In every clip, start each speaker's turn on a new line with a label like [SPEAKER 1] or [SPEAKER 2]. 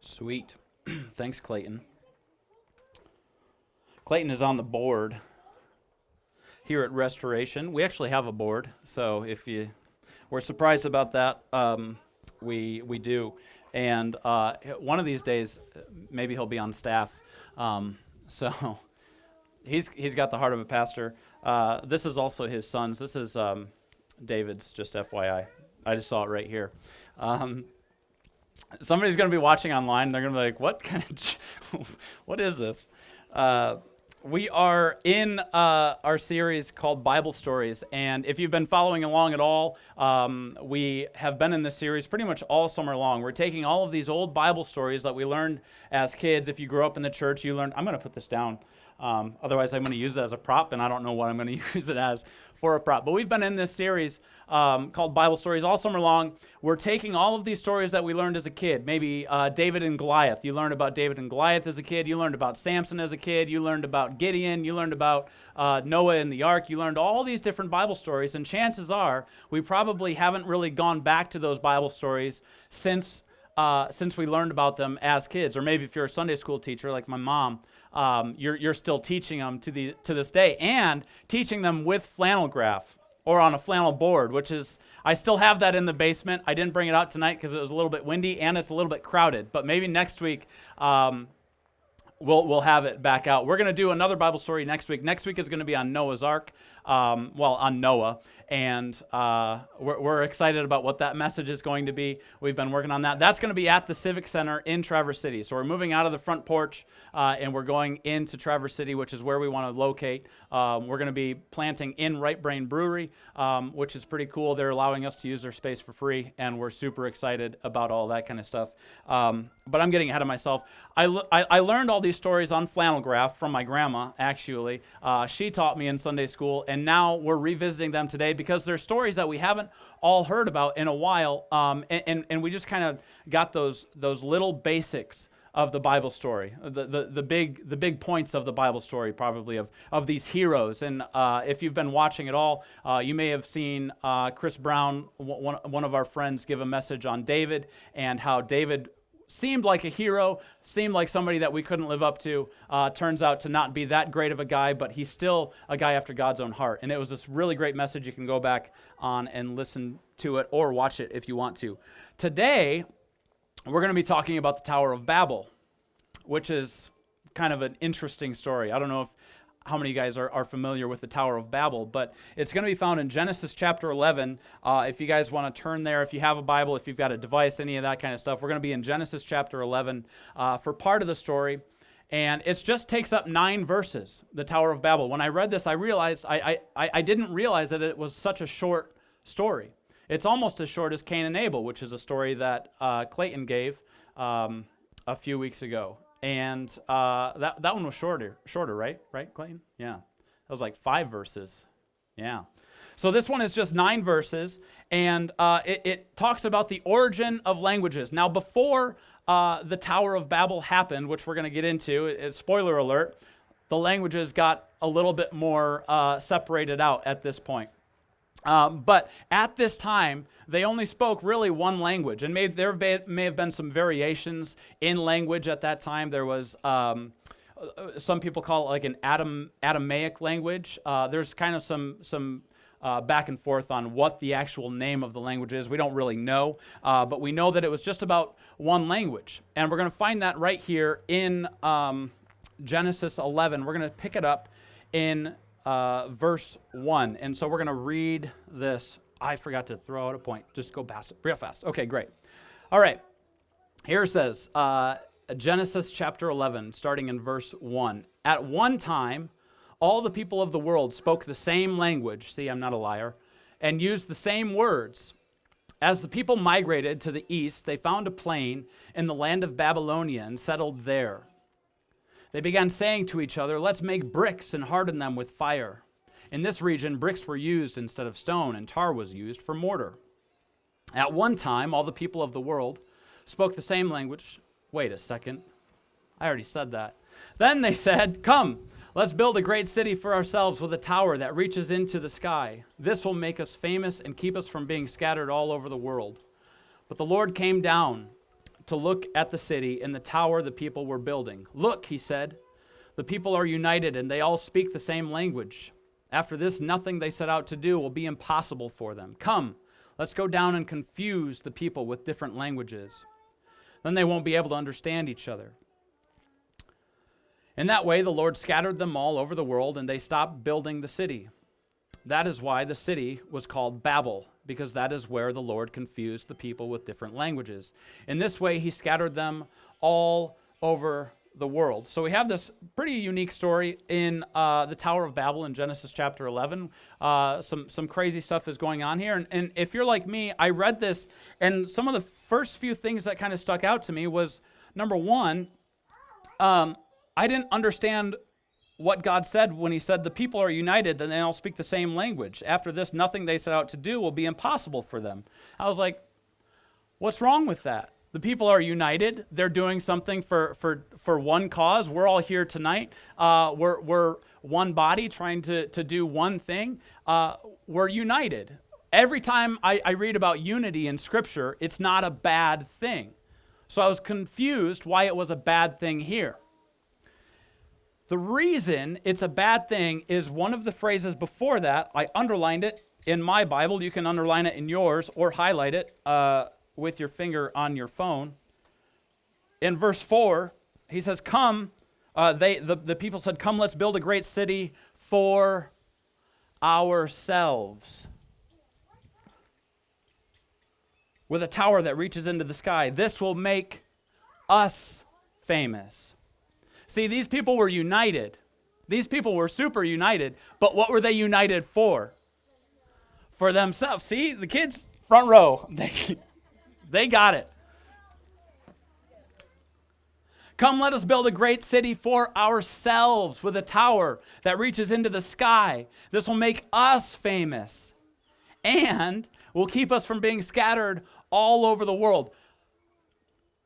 [SPEAKER 1] Sweet. Thanks, Clayton. Clayton is on the board here at Restoration. We actually have a board, so if you were surprised about that, we do. And one of these days, maybe he'll be on staff. So he's got the heart of a pastor. This is also his son's. This is David's, just FYI. I just saw it right here. Somebody's going to be watching online. They're going to be like, what kind of, what is this? We are in our series called Bible Stories, and if you've been following along at all, we have been in this series pretty much all summer long. We're taking all of these old Bible stories that we learned as kids. If you grew up in the church, you learned. I'm going to put this down. Otherwise, I'm going to use it as a prop, and I don't know what I'm going to use it as for a prop. But we've been in this series called Bible Stories all summer long. We're taking all of these stories that we learned as a kid. Maybe David and Goliath. You learned about David and Goliath as a kid. You learned about Samson as a kid. You learned about Gideon. You learned about Noah and the ark. You learned all these different Bible stories. And chances are we probably haven't really gone back to those Bible stories since we learned about them as kids. Or maybe if you're a Sunday school teacher like my mom, you're still teaching them to this day, and teaching them with flannel graph or on a flannel board, which is, I still have that in the basement. I didn't bring it out tonight because it was a little bit windy and it's a little bit crowded, but maybe next week we'll have it back out. We're going to do another Bible story next week. Next week is going to be on Noah's Ark, on Noah, and we're excited about what that message is going to be. We've been working on that. That's going to be at the Civic Center in Traverse City. So we're moving out of the front porch, and we're going into Traverse City, which is where we want to locate. We're going to be planting in Right Brain Brewery, which is pretty cool. They're allowing us to use their space for free, and we're super excited about all that kind of stuff. But I'm getting ahead of myself. I learned all these stories on flannel graph from my grandma, actually. She taught me in Sunday school, and now we're revisiting them today because they're stories that we haven't all heard about in a while, and we just kind of got those little basics of the Bible story, the big points of the Bible story, probably of these heroes. And if you've been watching at all, you may have seen Chris Brown, one of our friends, give a message on David and how David seemed like a hero, seemed like somebody that we couldn't live up to. Turns out to not be that great of a guy, but he's still a guy after God's own heart. And it was this really great message. You can go back on and listen to it or watch it if you want to. Today, we're going to be talking about the Tower of Babel, which is kind of an interesting story. I don't know how many of you guys are familiar with the Tower of Babel, but it's going to be found in Genesis chapter 11. If you guys want to turn there, if you have a Bible, if you've got a device, any of that kind of stuff, we're going to be in Genesis chapter 11 for part of the story. And it just takes up 9 verses, the Tower of Babel. When I read this, I realized I didn't realize that it was such a short story. It's almost as short as Cain and Abel, which is a story that Clayton gave a few weeks ago. And that one was shorter, right? Right, Clayton? Yeah. That was like 5 verses. Yeah. So this one is just 9 verses, and it talks about the origin of languages. Now, before the Tower of Babel happened, which we're going to get into, spoiler alert, the languages got a little bit more separated out at this point. But at this time, they only spoke really one language, and there may have been some variations in language at that time. There was, some people call it like an Aramaic language. There's kind of some back and forth on what the actual name of the language is. We don't really know, but we know that it was just about one language. And we're going to find that right here in Genesis 11. We're going to pick it up in verse 1. And so we're going to read this. I forgot to throw out a point. Just go past it real fast. Okay, great. All right. Here it says, Genesis chapter 11, starting in verse 1. At one time, all the people of the world spoke the same language. See, I'm not a liar. And used the same words. As the people migrated to the east, they found a plain in the land of Babylonia and settled there. They began saying to each other, "Let's make bricks and harden them with fire." In this region, bricks were used instead of stone, and tar was used for mortar. At one time, all the people of the world spoke the same language. Wait a second. I already said that. Then they said, "Come, let's build a great city for ourselves with a tower that reaches into the sky. This will make us famous and keep us from being scattered all over the world." But the Lord came down to look at the city and the tower the people were building. Look, he said, the people are united and they all speak the same language. After this, nothing they set out to do will be impossible for them. Come, let's go down and confuse the people with different languages. Then they won't be able to understand each other. In that way, the Lord scattered them all over the world, and they stopped building the city. That is why the city was called Babel, because that is where the Lord confused the people with different languages. In this way, he scattered them all over the world. So we have this pretty unique story in the Tower of Babel in Genesis chapter 11. Some crazy stuff is going on here. And if you're like me, I read this, and some of the first few things that kind of stuck out to me was, number one, I didn't understand what God said when he said the people are united and they all speak the same language. After this, nothing they set out to do will be impossible for them. I was like, what's wrong with that? The people are united. They're doing something for one cause. We're all here tonight. We're one body trying to do one thing. We're united. Every time I read about unity in Scripture, it's not a bad thing. So I was confused why it was a bad thing here. The reason it's a bad thing is one of the phrases before that. I underlined it in my Bible. You can underline it in yours or highlight it with your finger on your phone. In verse 4, he says, come, the people said, come, let's build a great city for ourselves, with a tower that reaches into the sky. This will make us famous. See, these people were united. These people were super united, but what were they united for? For themselves. See, the kids, front row, they got it. Come, let us build a great city for ourselves with a tower that reaches into the sky. This will make us famous and will keep us from being scattered all over the world.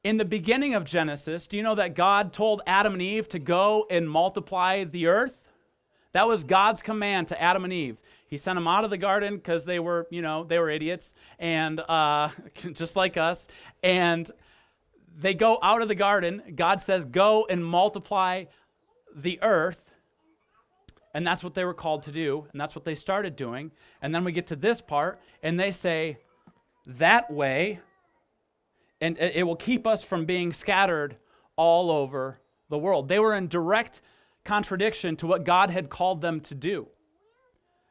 [SPEAKER 1] In the beginning of Genesis, do you know that God told Adam and Eve to go and multiply the earth? That was God's command to Adam and Eve. He sent them out of the garden because they were idiots, and just like us. And they go out of the garden. God says, go and multiply the earth. And that's what they were called to do, and that's what they started doing. And then we get to this part, and they say, that way, and it will keep us from being scattered all over the world. They were in direct contradiction to what God had called them to do.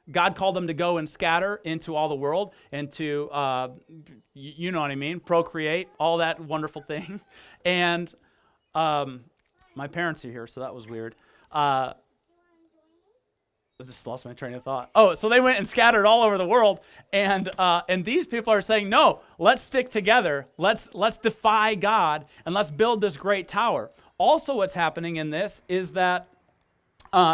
[SPEAKER 1] God called them to go and scatter into all the world and to, you know what I mean, procreate, all that wonderful thing. And my parents are here, so that was weird. I just lost my train of thought. Oh, so they went and scattered all over the world, and these people are saying, no, let's stick together. Let's defy God, and let's build this great tower. Also, what's happening in this is that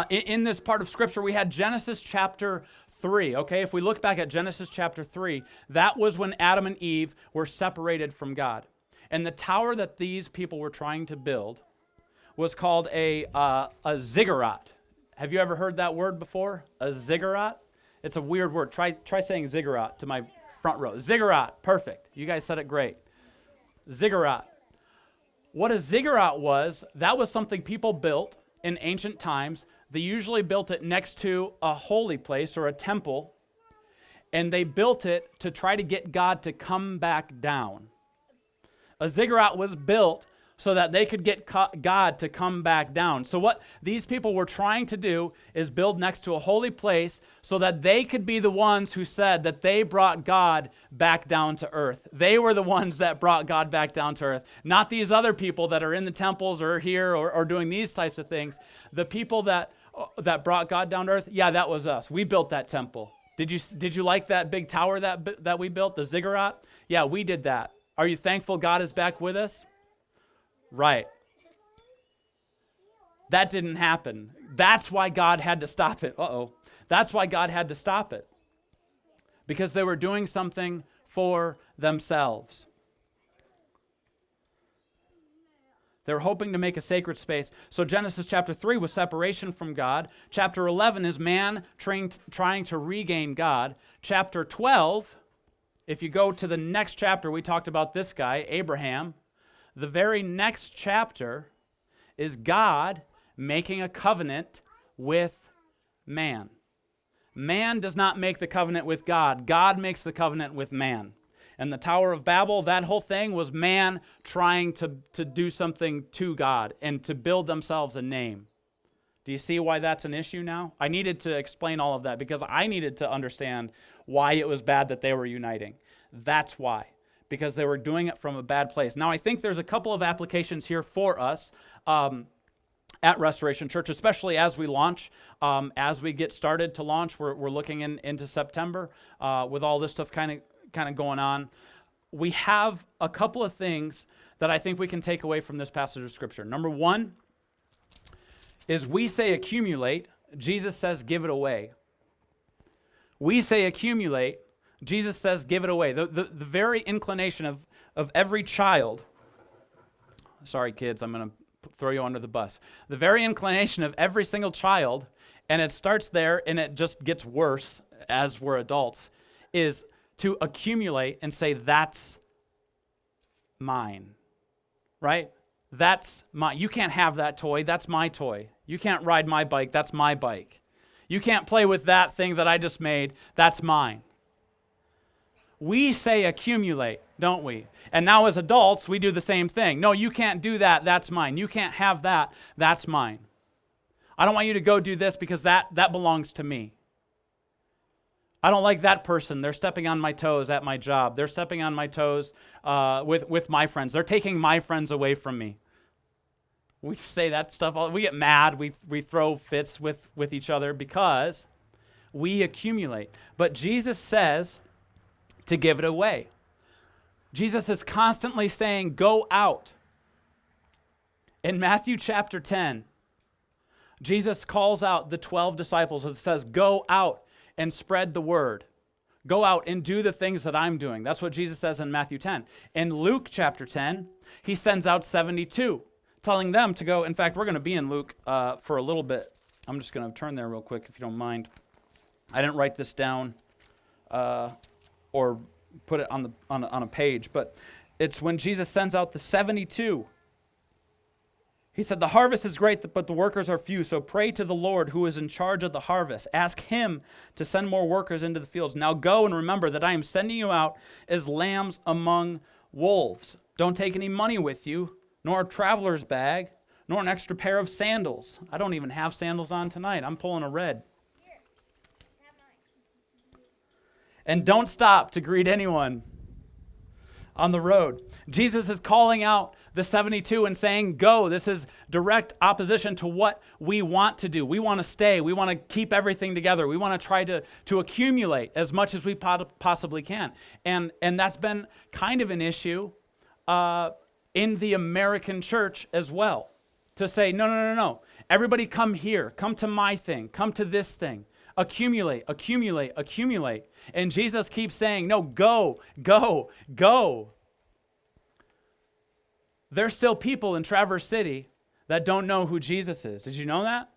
[SPEAKER 1] in this part of Scripture, we had Genesis chapter 3, okay? If we look back at Genesis chapter 3, that was when Adam and Eve were separated from God. And the tower that these people were trying to build was called a ziggurat. Have you ever heard that word before? A ziggurat? It's a weird word. Try saying ziggurat to my front row. Ziggurat, perfect. You guys said it great. Ziggurat. What a ziggurat was, that was something people built in ancient times. They usually built it next to a holy place or a temple, and they built it to try to get God to come back down. A ziggurat was built so that they could get God to come back down. So what these people were trying to do is build next to a holy place so that they could be the ones who said that they brought God back down to earth. They were the ones that brought God back down to earth, not these other people that are in the temples or here or doing these types of things. The people that brought God down to earth, yeah, that was us. We built that temple. Did you like that big tower that we built, the ziggurat? Yeah, we did that. Are you thankful God is back with us? Right. That didn't happen. That's why God had to stop it. That's why God had to stop it. Because they were doing something for themselves. They're hoping to make a sacred space. So Genesis chapter 3 was separation from God. Chapter 11 is man trying to regain God. Chapter 12, if you go to the next chapter, we talked about this guy, Abraham. the very next chapter is God making a covenant with man. Man does not make the covenant with God. God makes the covenant with man. And the Tower of Babel, that whole thing was man trying to do something to God and to build themselves a name. Do you see why that's an issue now? I needed to explain all of that because I needed to understand why it was bad that they were uniting. That's why. Because they were doing it from a bad place. Now, I think there's a couple of applications here for us at Restoration Church, especially as we launch, as we get started to launch. We're looking into September with all this stuff kind of going on. We have a couple of things that I think we can take away from this passage of Scripture. Number one is we say accumulate. Jesus says give it away. We say accumulate. Jesus says give it away. The very inclination of every child, sorry kids, I'm going to throw you under the bus. The very inclination of every single child, and it starts there and it just gets worse as we're adults, is to accumulate and say, that's mine, right? That's mine. You can't have that toy. That's my toy. You can't ride my bike. That's my bike. You can't play with that thing that I just made. That's mine. We say accumulate, don't we? And now as adults, we do the same thing. No, you can't do that. That's mine. You can't have that. That's mine. I don't want you to go do this because that belongs to me. I don't like that person. They're stepping on my toes at my job. They're stepping on my toes with my friends. They're taking my friends away from me. We say that stuff. We get mad. We throw fits with each other because we accumulate. But Jesus says to give it away. Jesus is constantly saying, go out. In Matthew chapter 10, Jesus calls out the 12 disciples and says, go out and spread the word. Go out and do the things that I'm doing. That's what Jesus says in Matthew 10. In Luke chapter 10, he sends out 72, telling them to go. In fact, we're going to be in Luke for a little bit. I'm just going to turn there real quick, if you don't mind. I didn't write this down or put it on a page, but it's when Jesus sends out the 72. He said, the harvest is great, but the workers are few, so pray to the Lord who is in charge of the harvest. Ask him to send more workers into the fields. Now go and remember that I am sending you out as lambs among wolves. Don't take any money with you, nor a traveler's bag, nor an extra pair of sandals. I don't even have sandals on tonight. I'm pulling a red.
[SPEAKER 2] Here, have mine.
[SPEAKER 1] And don't stop to greet anyone on the road. Jesus is calling out the 72 and saying, go. This is direct opposition to what we want to do. We want to stay. We want to keep everything together. We want to try to accumulate as much as we possibly can. And that's been kind of an issue in the American church as well. To say, no. Everybody come here. Come to my thing. Come to this thing. Accumulate. And Jesus keeps saying, no, go. There's still people in Traverse City that don't know who Jesus is. Did you know that?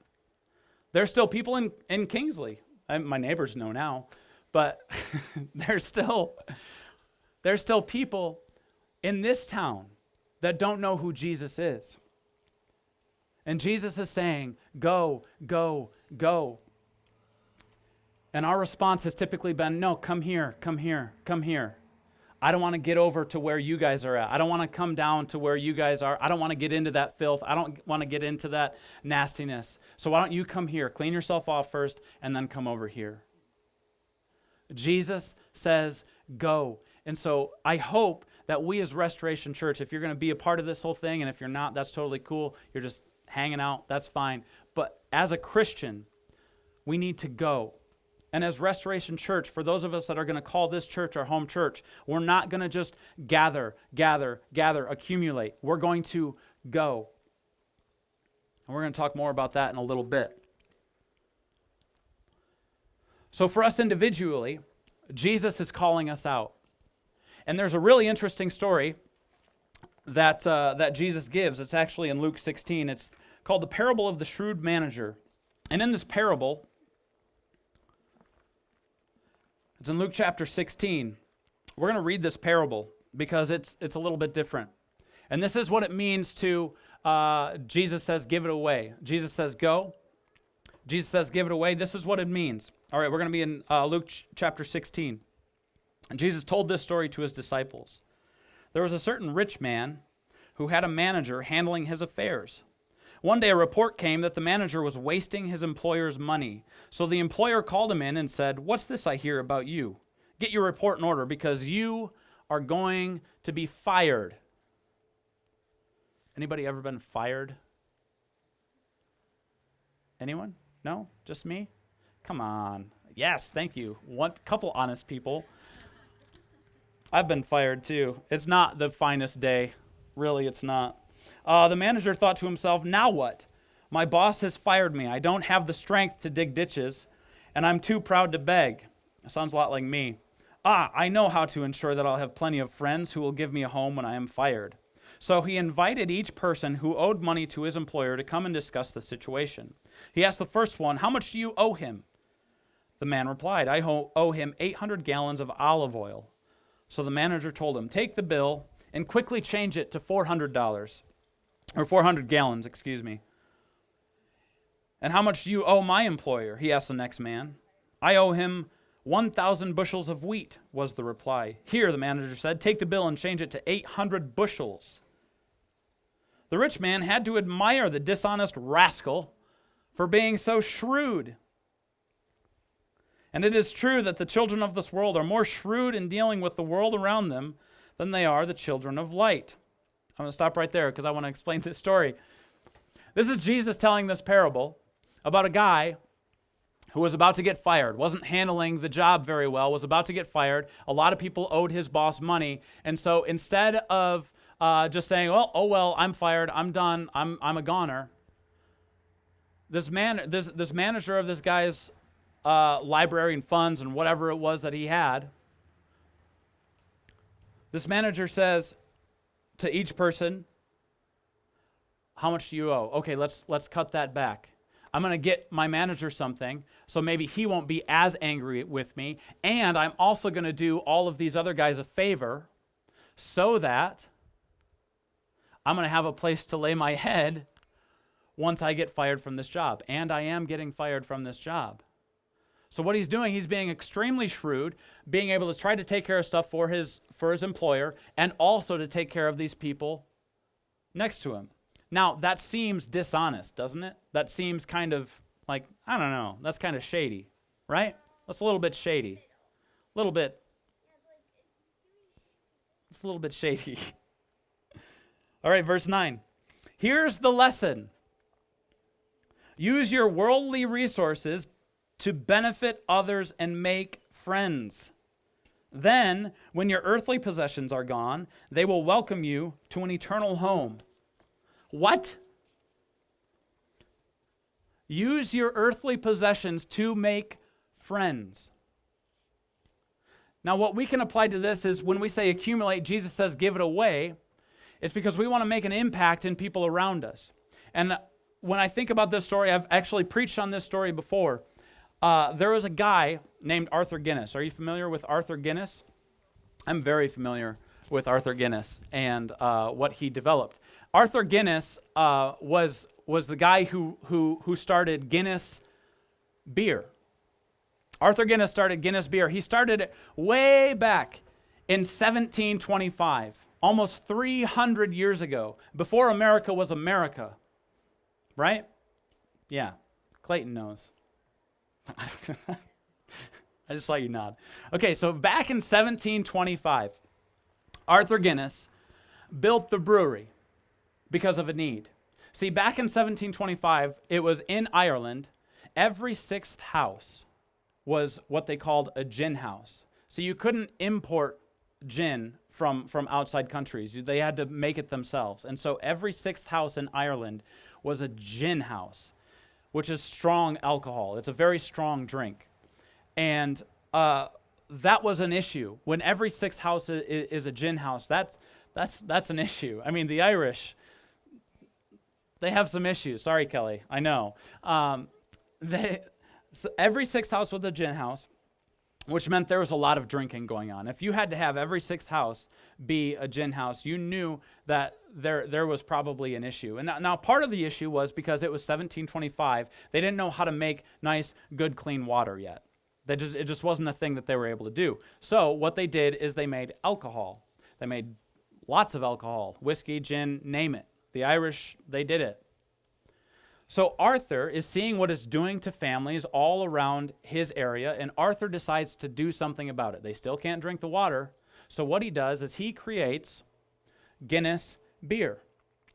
[SPEAKER 1] There's still people in Kingsley. My neighbors know now. But there's still people in this town that don't know who Jesus is. And Jesus is saying, go. And our response has typically been, no, come here. I don't want to get over to where you guys are at. I don't want to come down to where you guys are. I don't want to get into that filth. I don't want to get into that nastiness. So why don't you come here, clean yourself off first, and then come over here. Jesus says, go. And so I hope that we as Restoration Church, if you're going to be a part of this whole thing, and if you're not, that's totally cool. You're just hanging out, that's fine. But as a Christian, we need to go. And as Restoration Church, for those of us that are going to call this church our home church, we're not going to just gather, accumulate. We're going to go. And we're going to talk more about that in a little bit. So for us individually, Jesus is calling us out. And there's a really interesting story that Jesus gives. It's actually in Luke 16. It's called the parable of the shrewd manager. And in this parable, it's in Luke chapter 16. We're going to read this parable because it's a little bit different. And this is what it means to, Jesus says, give it away. Jesus says, go. Jesus says, give it away. This is what it means. All right, we're going to be in Luke chapter 16. And Jesus told this story to his disciples. There was a certain rich man who had a manager handling his affairs. One day a report came that the manager was wasting his employer's money. So the employer called him in and said, "What's this I hear about you? Get your report in order because you are going to be fired." Anybody ever been fired? Anyone? No? Just me? Come on. Yes, thank you. One couple honest people. I've been fired too. It's not the finest day. Really, it's not. The manager thought to himself, now what? My boss has fired me. I don't have the strength to dig ditches, and I'm too proud to beg. Sounds a lot like me. I know how to ensure that I'll have plenty of friends who will give me a home when I am fired. So he invited each person who owed money to his employer to come and discuss the situation. He asked the first one, "How much do you owe him?" The man replied, "I owe him 800 gallons of olive oil." So the manager told him, "Take the bill and quickly change it to $400, or 400 gallons, excuse me. "And how much do you owe my employer?" he asked the next man. "I owe him 1,000 bushels of wheat," was the reply. "Here," the manager said, "take the bill and change it to 800 bushels. The rich man had to admire the dishonest rascal for being so shrewd. And it is true that the children of this world are more shrewd in dealing with the world around them than they are the children of light. I'm going to stop right there because I want to explain this story. This is Jesus telling this parable about a guy who was about to get fired, wasn't handling the job very well, was about to get fired. A lot of people owed his boss money. And so instead of just saying, well, I'm fired, I'm done, I'm a goner, this manager of this guy's library and funds and whatever it was that he had, this manager says to each person, "How much do you owe? Okay, let's cut that back. I'm going to get my manager something, so maybe he won't be as angry with me, and I'm also going to do all of these other guys a favor so that I'm going to have a place to lay my head once I get fired from this job." And I am getting fired from this job. So what he's doing, he's being extremely shrewd, being able to try to take care of stuff for his employer, and also to take care of these people next to him. Now, that seems dishonest, doesn't it? That seems kind of like, I don't know, that's kind of shady, right? That's a little bit shady. A little bit. It's a little bit shady. All right, verse 9. Here's the lesson. Use your worldly resources to benefit others and make friends. Then, when your earthly possessions are gone, they will welcome you to an eternal home. What? Use your earthly possessions to make friends. Now, what we can apply to this is when we say accumulate, Jesus says give it away. It's because we want to make an impact in people around us. And when I think about this story, I've actually preached on this story before. There was a guy named Arthur Guinness. Are you familiar with Arthur Guinness? I'm very familiar with Arthur Guinness and what he developed. Arthur Guinness was the guy who started Guinness beer. Arthur Guinness started Guinness beer. He started it way back in 1725, almost 300 years ago, before America was America. Right? Yeah, Clayton knows. I just saw you nod. Okay, so back in 1725, Arthur Guinness built the brewery because of a need. See, back in 1725, it was in Ireland. Every sixth house was what they called a gin house. So you couldn't import gin from outside countries. They had to make it themselves. And so every sixth house in Ireland was a gin house, which is strong alcohol. It's a very strong drink. And that was an issue. When every sixth house is a gin house, that's an issue. I mean, the Irish, they have some issues. Sorry, Kelly, I know. So every sixth house was a gin house. which meant there was a lot of drinking going on. If you had to have every sixth house be a gin house, you knew that there was probably an issue. And now part of the issue was because it was 1725, they didn't know how to make nice, good, clean water yet. It just wasn't a thing that they were able to do. So what they did is they made alcohol. They made lots of alcohol, whiskey, gin, name it. The Irish, they did it. So Arthur is seeing what it's doing to families all around his area, and Arthur decides to do something about it. They still can't drink the water. So what he does is he creates Guinness beer.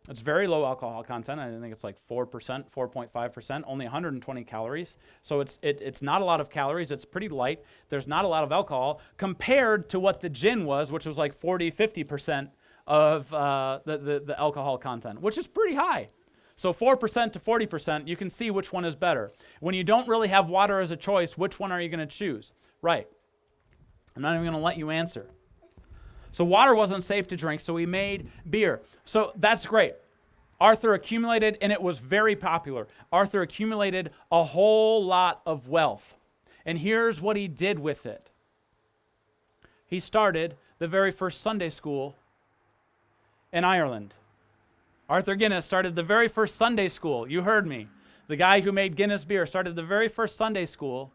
[SPEAKER 1] It's very low alcohol content. I think it's like 4%, 4.5%, only 120 calories. So it's not a lot of calories. It's pretty light. There's not a lot of alcohol compared to what the gin was, which was like 40, 50% of the alcohol content, which is pretty high. So 4% to 40%, you can see which one is better. When you don't really have water as a choice, which one are you going to choose? Right. I'm not even going to let you answer. So water wasn't safe to drink, so he made beer. So that's great. Arthur accumulated, and it was very popular. Arthur accumulated a whole lot of wealth. And here's what he did with it. He started the very first Sunday school in Ireland. Arthur Guinness started the very first Sunday school. You heard me. The guy who made Guinness beer started the very first Sunday school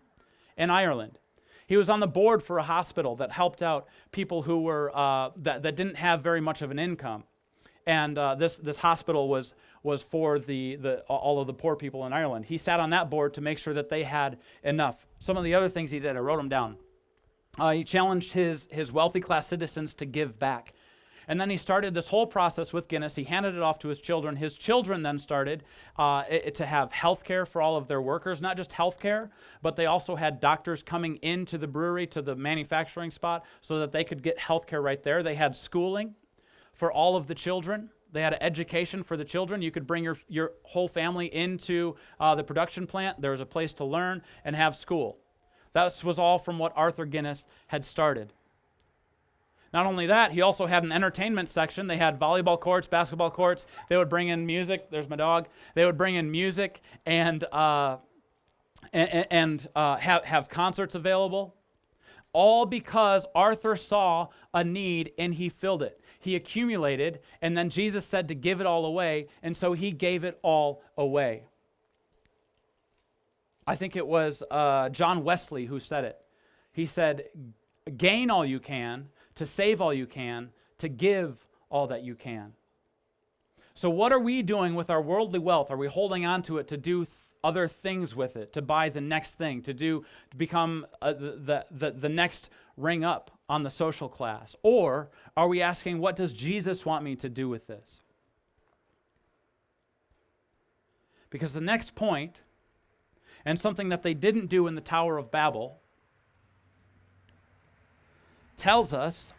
[SPEAKER 1] in Ireland. He was on the board for a hospital that helped out people who were that didn't have very much of an income, and this hospital was for all of the poor people in Ireland. He sat on that board to make sure that they had enough. Some of the other things he did, I wrote them down. He challenged his wealthy class citizens to give back. And then he started this whole process with Guinness. He handed it off to his children. His children then started to have health care for all of their workers, not just health care, but they also had doctors coming into the brewery, to the manufacturing spot, so that they could get health care right there. They had schooling for all of the children. They had education for the children. You could bring your whole family into the production plant. There was a place to learn and have school. That was all from what Arthur Guinness had started. Not only that, he also had an entertainment section. They had volleyball courts, basketball courts. They would bring in music. There's my dog. They would bring in music and have concerts available. All because Arthur saw a need and he filled it. He accumulated, and then Jesus said to give it all away, and so he gave it all away. I think it was John Wesley who said it. He said, gain all you can, to save all you can, to give all that you can. So what are we doing with our worldly wealth? Are we holding on to it to do other things with it, to buy the next thing, to become the next ring up on the social class? Or are we asking, what does Jesus want me to do with this? Because the next point, and something that they didn't do in the Tower of Babel, tells us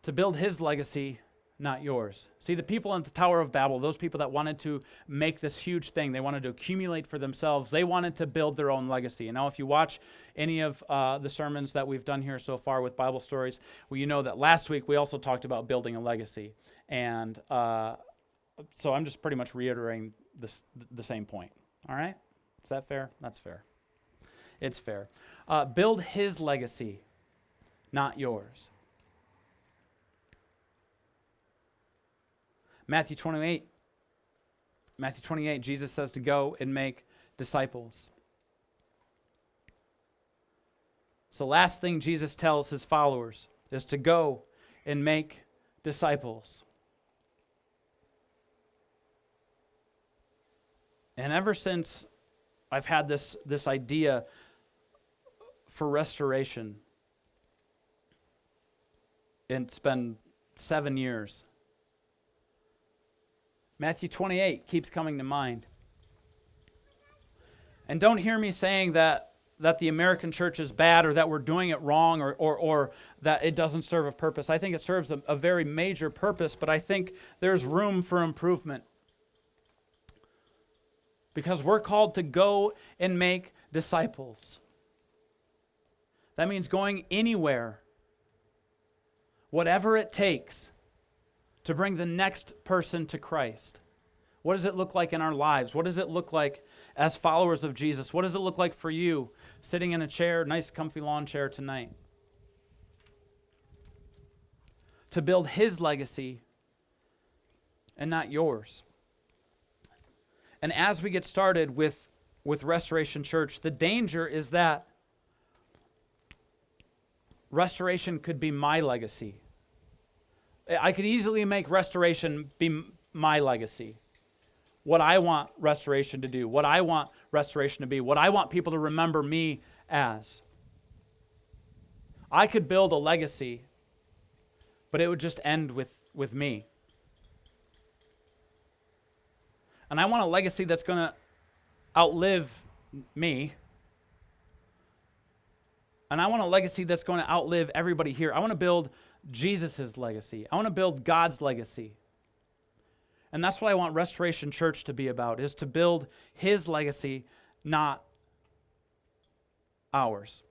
[SPEAKER 1] to build his legacy, not yours. See, the people in the Tower of Babel, those people that wanted to make this huge thing, they wanted to accumulate for themselves, they wanted to build their own legacy. And now if you watch any of the sermons that we've done here so far with Bible stories, well, you know that last week we also talked about building a legacy. And so I'm just pretty much reiterating the same point. All right? Is that fair? That's fair. It's fair. Build his legacy, not yours. Matthew 28, Jesus says to go and make disciples. So last thing Jesus tells his followers is to go and make disciples. And ever since I've had this idea for restoration, it's been 7 years. Matthew 28 keeps coming to mind. And don't hear me saying that the American church is bad, or that we're doing it wrong, or that it doesn't serve a purpose. I think it serves a very major purpose, but I think there's room for improvement. Because we're called to go and make disciples. That means going anywhere, whatever it takes, to bring the next person to Christ. What does it look like in our lives? What does it look like as followers of Jesus? What does it look like for you sitting in a chair, nice comfy lawn chair tonight? To build his legacy and not yours. And as we get started with Restoration Church, the danger is that Restoration could be my legacy. I could easily make Restoration be my legacy. What I want Restoration to do, what I want Restoration to be, what I want people to remember me as. I could build a legacy, but it would just end with me. And I want a legacy that's going to outlive me. And I want a legacy that's going to outlive everybody here. I want to build Jesus' legacy. I want to build God's legacy. And that's what I want Restoration Church to be about, is to build his legacy, not ours.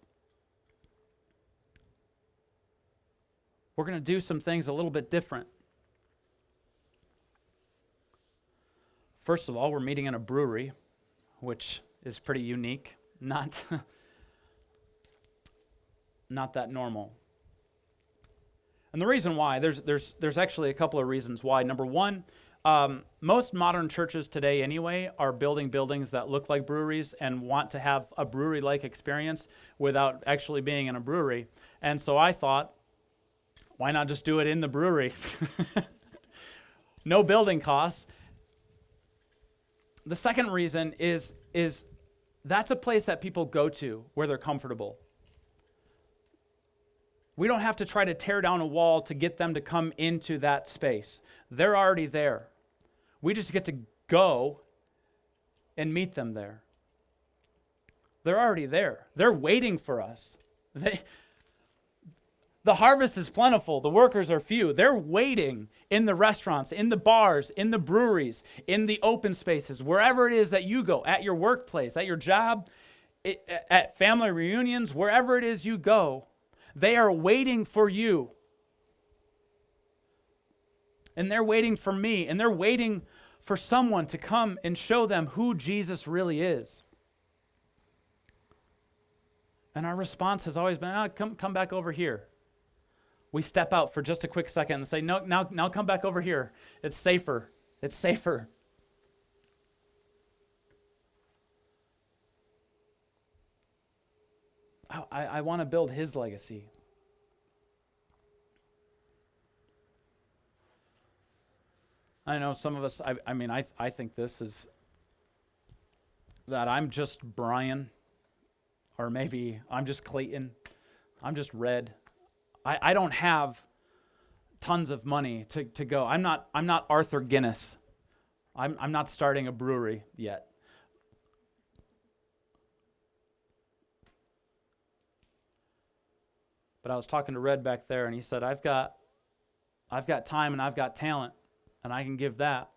[SPEAKER 1] We're going to do some things a little bit different. First of all, we're meeting in a brewery, which is pretty unique. Not that normal. And the reason why, there's actually a couple of reasons why. Number one, most modern churches today anyway are building buildings that look like breweries and want to have a brewery-like experience without actually being in a brewery. And so I thought, why not just do it in the brewery? No building costs. The second reason is that's a place that people go to where they're comfortable. We don't have to try to tear down a wall to get them to come into that space. They're already there. We just get to go and meet them there. They're already there. They're waiting for us. The harvest is plentiful. The workers are few. They're waiting in the restaurants, in the bars, in the breweries, in the open spaces, wherever it is that you go, at your workplace, at your job, at family reunions, wherever it is you go. They are waiting for you. And they're waiting for me. And they're waiting for someone to come and show them who Jesus really is. And our response has always been, come back over here. We step out for just a quick second and say, no, now come back over here. It's safer. It's safer. I want to build his legacy. I know some of us, I think this is that I'm just Brian, or maybe I'm just Clayton. I'm just Red. I don't have tons of money to go. I'm not Arthur Guinness. I'm not starting a brewery yet. But I was talking to Red back there, and he said, I've got time and I've got talent, and I can give that.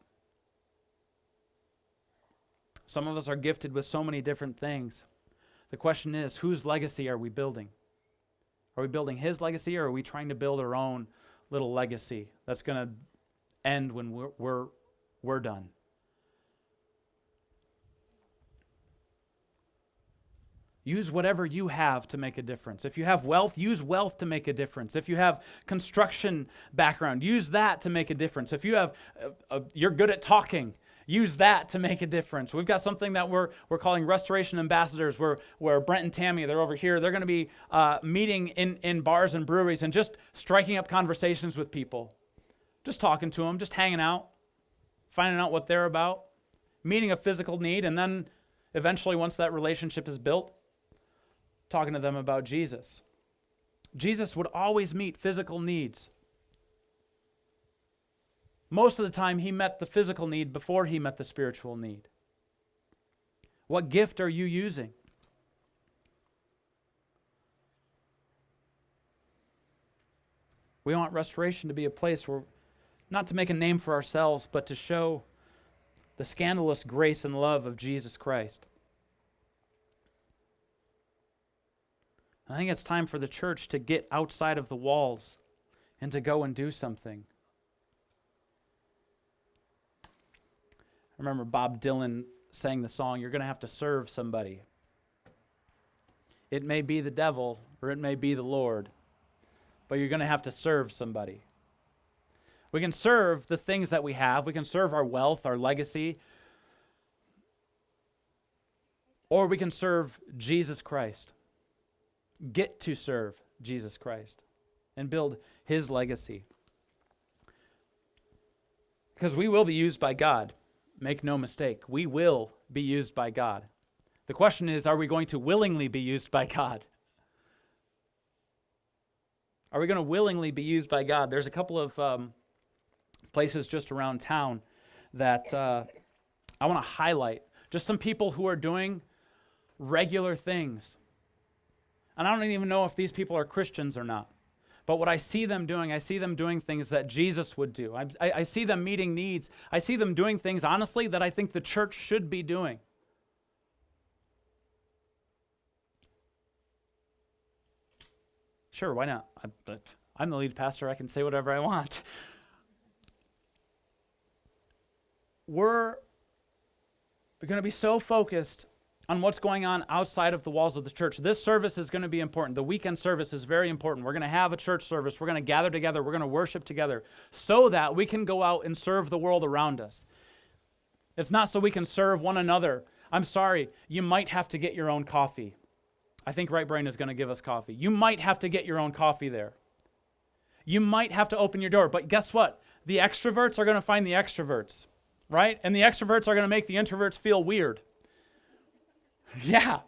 [SPEAKER 1] Some of us are gifted with so many different things. The question is, whose legacy are we building? Are we building his legacy, or are we trying to build our own little legacy that's going to end when we're done? Use whatever you have to make a difference. If you have wealth, use wealth to make a difference. If you have construction background, use that to make a difference. If you have, you're good at talking, use that to make a difference. We've got something that we're calling Restoration Ambassadors, where Brent and Tammy, they're over here. They're going to be meeting in bars and breweries and just striking up conversations with people. Just talking to them, just hanging out, finding out what they're about, meeting a physical need, and then eventually, once that relationship is built, talking to them about Jesus. Jesus would always meet physical needs. Most of the time, he met the physical need before he met the spiritual need. What gift are you using? We want Restoration to be a place where, not to make a name for ourselves, but to show the scandalous grace and love of Jesus Christ. I think it's time for the church to get outside of the walls and to go and do something. I remember Bob Dylan sang the song, you're going to have to serve somebody. It may be the devil or it may be the Lord, but you're going to have to serve somebody. We can serve the things that we have. We can serve our wealth, our legacy, or we can serve Jesus Christ. Get to serve Jesus Christ and build his legacy. Because we will be used by God. Make no mistake. We will be used by God. The question is, are we going to willingly be used by God? Are we going to willingly be used by God? There's a couple of places just around town that I want to highlight. Just some people who are doing regular things. And I don't even know if these people are Christians or not. But what I see them doing things that Jesus would do. I see them meeting needs. I see them doing things, honestly, that I think the church should be doing. Sure, why not? I'm the lead pastor. I can say whatever I want. We're going to be so focused on what's going on outside of the walls of the church. This service is going to be important. The weekend service is very important. We're going to have a church service. We're going to gather together. We're going to worship together so that we can go out and serve the world around us. It's not so we can serve one another. I'm sorry, you might have to get your own coffee. I think Right Brain is going to give us coffee. You might have to get your own coffee there. You might have to open your door. But guess what? The extroverts are going to find the extroverts, right? And the extroverts are going to make the introverts feel weird. Yeah,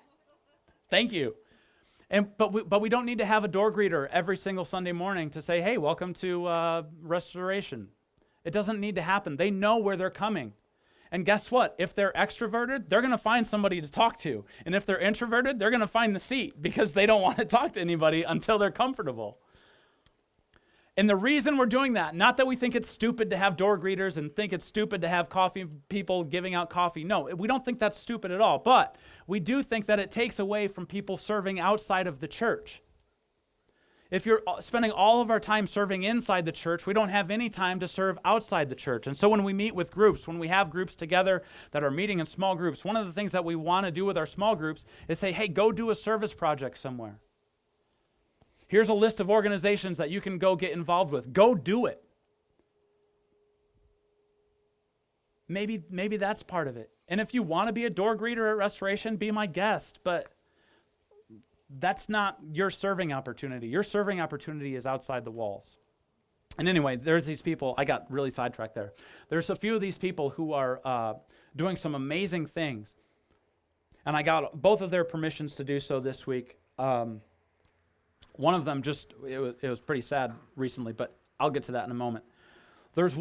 [SPEAKER 1] thank you. But we don't need to have a door greeter every single Sunday morning to say, hey, welcome to Restoration. It doesn't need to happen. They know where they're coming. And guess what? If they're extroverted, they're going to find somebody to talk to. And if they're introverted, they're going to find the seat because they don't want to talk to anybody until they're comfortable. And the reason we're doing that, not that we think it's stupid to have door greeters and think it's stupid to have coffee people giving out coffee. No, we don't think that's stupid at all. But we do think that it takes away from people serving outside of the church. If you're spending all of our time serving inside the church, we don't have any time to serve outside the church. And so when we meet with groups, when we have groups together that are meeting in small groups, one of the things that we want to do with our small groups is say, hey, go do a service project somewhere. Here's a list of organizations that you can go get involved with. Go do it. Maybe that's part of it. And if you want to be a door greeter at Restoration, be my guest. But that's not your serving opportunity. Your serving opportunity is outside the walls. And anyway, there's these people. I got really sidetracked there. There's a few of these people who are doing some amazing things. And I got both of their permissions to do so this week. One of them it was pretty sad recently, but I'll get to that in a moment. There's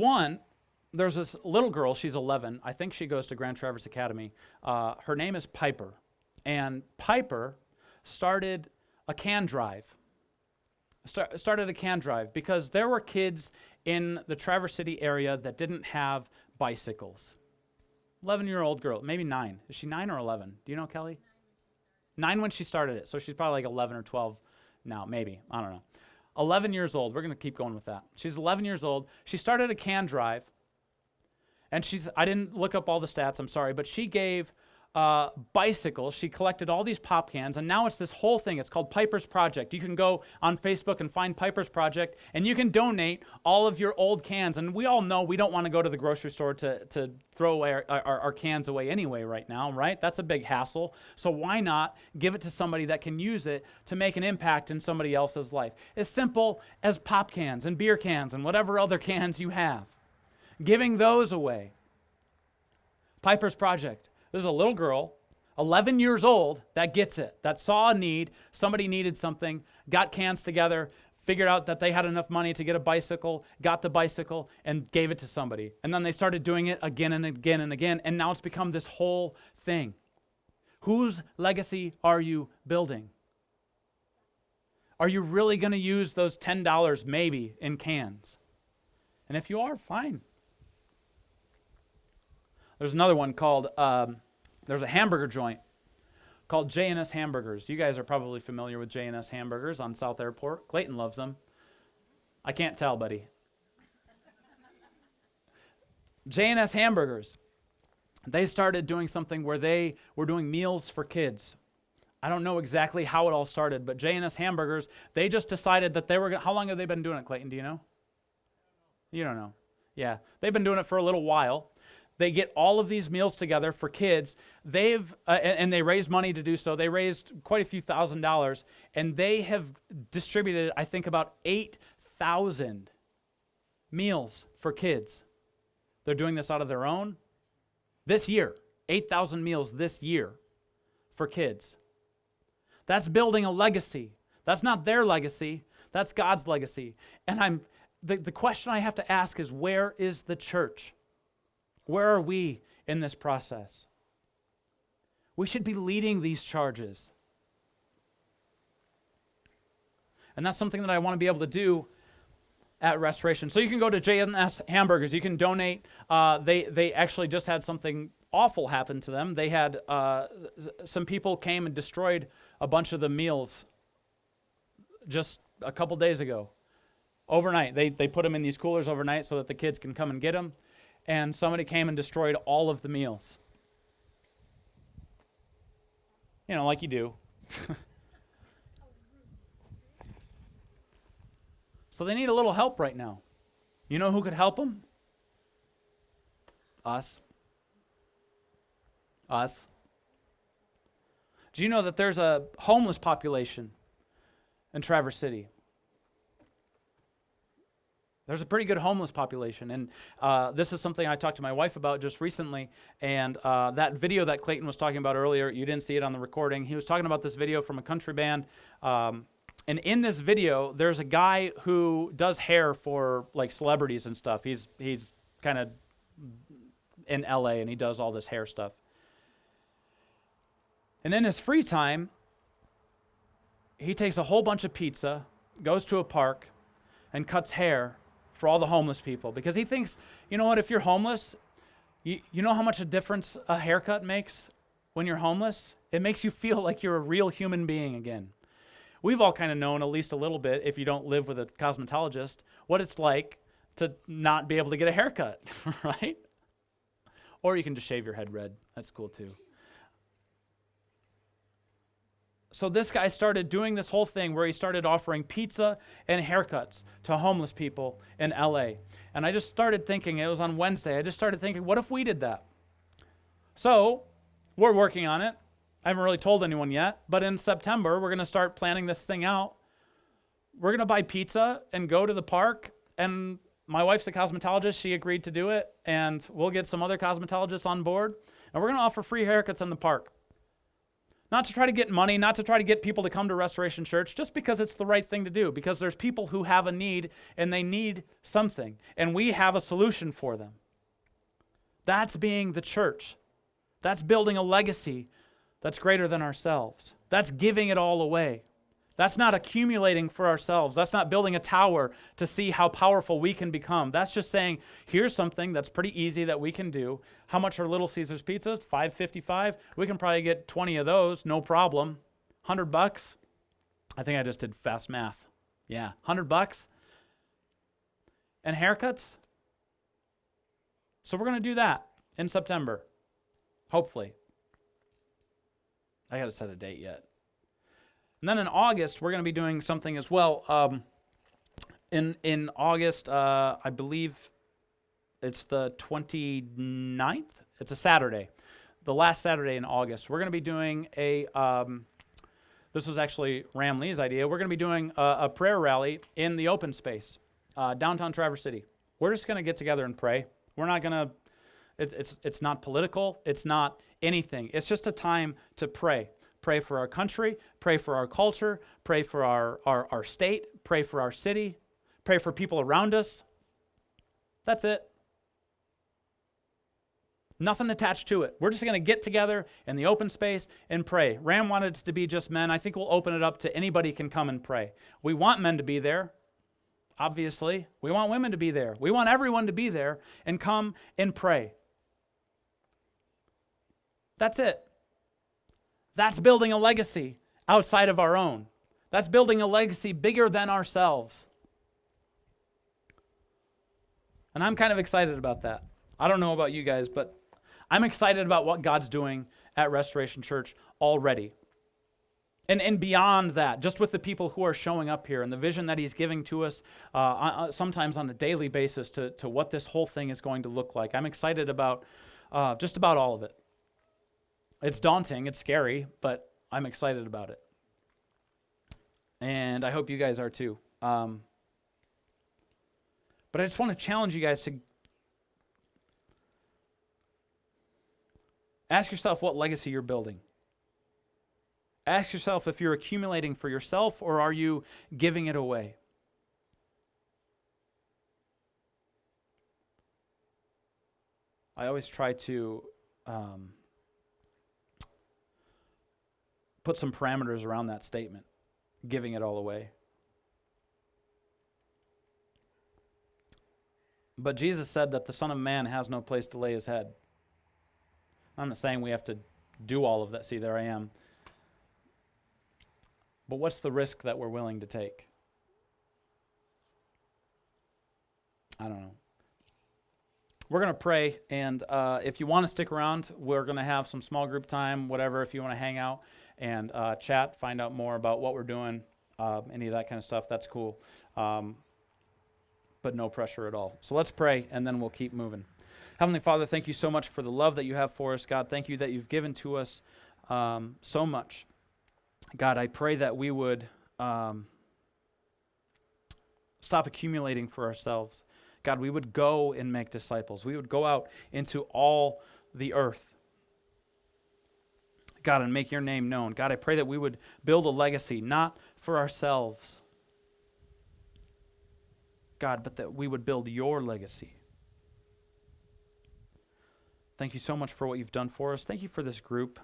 [SPEAKER 1] this little girl, she's 11. I think she goes to Grand Traverse Academy. Her name is Piper. And Piper started a can drive. Started a can drive because there were kids in the Traverse City area that didn't have bicycles. 11-year-old girl, maybe 9. Is she 9 or 11? Do you know, Kelly? 9 when she started it, so she's probably like 11 or 12 now, maybe. I don't know. 11 years old. We're going to keep going with that. She's 11 years old. She started a can drive, and I didn't look up all the stats, I'm sorry, but she gave bicycles. She collected all these pop cans, and now it's this whole thing. It's called Piper's Project. You can go on Facebook and find Piper's Project, and you can donate all of your old cans. And we all know we don't want to go to the grocery store to throw away our cans away anyway right now, right? That's a big hassle. So why not give it to somebody that can use it to make an impact in somebody else's life? As simple as pop cans and beer cans and whatever other cans you have. Giving those away. Piper's Project. There's a little girl, 11 years old, that gets it, that saw a need, somebody needed something, got cans together, figured out that they had enough money to get a bicycle, got the bicycle, and gave it to somebody. And then they started doing it again and again and again, and now it's become this whole thing. Whose legacy are you building? Are you really going to use those $10 maybe in cans? And if you are, fine. There's another one called, there's a hamburger joint called J&S Hamburgers. You guys are probably familiar with J&S Hamburgers on South Airport. Clayton loves them. I can't tell, buddy. J&S Hamburgers. they started doing something where they were doing meals for kids. I don't know exactly how it all started, but J&S Hamburgers, they just decided that they were how long have they been doing it, Clayton? Do you know? You don't know. Yeah, they've been doing it for a little while. They get all of these meals together for kids. And they raise money to do so. They raised quite a few $1,000s, and they have distributed, I think, about 8,000 meals for kids. They're doing this out of their own. This year, 8,000 meals this year for kids. That's building a legacy. That's not their legacy. That's God's legacy. And the question I have to ask is, where is the church? Where are we in this process? We should be leading these charges. And that's something that I want to be able to do at Restoration. So you can go to J&S Hamburgers. You can donate. They actually just had something awful happen to them. They had some people came and destroyed a bunch of the meals just a couple days ago. Overnight. They put them in these coolers overnight so that the kids can come and get them. And somebody came and destroyed all of the meals. You know, like you do. So they need a little help right now. You know who could help them? Us. Us. Do you know that there's a homeless population in Traverse City? There's a pretty good homeless population, and this is something I talked to my wife about just recently, and that video that Clayton was talking about earlier, you didn't see it on the recording. He was talking about this video from a country band, and in this video, there's a guy who does hair for like celebrities and stuff. He's kind of in LA, and he does all this hair stuff. And in his free time, he takes a whole bunch of pizza, goes to a park, and cuts hair for all the homeless people, because he thinks, you know what, if you're homeless, you know how much a difference a haircut makes when you're homeless? It makes you feel like you're a real human being again. We've all kind of known, at least a little bit, if you don't live with a cosmetologist, what it's like to not be able to get a haircut, right? Or you can just shave your head red. That's cool too. So this guy started doing this whole thing where he started offering pizza and haircuts to homeless people in LA. And I just started thinking, it was on Wednesday, I just started thinking, what if we did that? So we're working on it. I haven't really told anyone yet, but in September, we're going to start planning this thing out. We're going to buy pizza and go to the park, and my wife's a cosmetologist. She agreed to do it, and we'll get some other cosmetologists on board, and we're going to offer free haircuts in the park. Not to try to get money, not to try to get people to come to Restoration Church, just because it's the right thing to do, because there's people who have a need and they need something, and we have a solution for them. That's being the church. That's building a legacy that's greater than ourselves. That's giving it all away. That's not accumulating for ourselves. That's not building a tower to see how powerful we can become. That's just saying, here's something that's pretty easy that we can do. How much are Little Caesars pizzas? $5.55. We can probably get 20 of those, no problem. $100. I think I just did fast math. Yeah, $100. And haircuts? So we're going to do that in September, hopefully. I got to set a date yet. And then in August, we're going to be doing something as well. In August, I believe it's the 29th. It's a Saturday, the last Saturday in August. We're going to be doing this was actually Ram Lee's idea. We're going to be doing a prayer rally in the open space, downtown Traverse City. We're just going to get together and pray. We're not going to, it's not political. It's not anything. It's just a time to pray. Pray for our country, pray for our culture, pray for our state, pray for our city, pray for people around us. That's it. Nothing attached to it. We're just going to get together in the open space and pray. Ram wanted it to be just men. I think we'll open it up to anybody can come and pray. We want men to be there, obviously. We want women to be there. We want everyone to be there and come and pray. That's it. That's building a legacy outside of our own. That's building a legacy bigger than ourselves. And I'm kind of excited about that. I don't know about you guys, but I'm excited about what God's doing at Restoration Church already. And beyond that, just with the people who are showing up here and the vision that he's giving to us sometimes on a daily basis to what this whole thing is going to look like. I'm excited about just about all of it. It's daunting, it's scary, but I'm excited about it. And I hope you guys are too. But I just want to challenge you guys to ask yourself what legacy you're building. Ask yourself if you're accumulating for yourself or are you giving it away? I always try to put some parameters around that statement, giving it all away. But Jesus said that the Son of Man has no place to lay his head. I'm not saying we have to do all of that. See, there I am. But what's the risk that we're willing to take? I don't know. We're going to pray, and if you want to stick around, we're going to have some small group time, whatever, if you want to hang out and chat, find out more about what we're doing, any of that kind of stuff, that's cool. But no pressure at all. So let's pray, and then we'll keep moving. Heavenly Father, thank you so much for the love that you have for us, God. Thank you that you've given to us so much. God, I pray that we would stop accumulating for ourselves. God, we would go and make disciples. We would go out into all the earth, God, and make your name known. God, I pray that we would build a legacy, not for ourselves, God, but that we would build your legacy. Thank you so much for what you've done for us. Thank you for this group.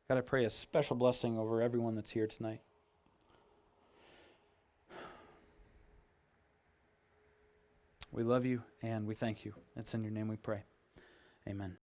[SPEAKER 1] God, I pray a special blessing over everyone that's here tonight. We love you and we thank you. It's in your name we pray. Amen.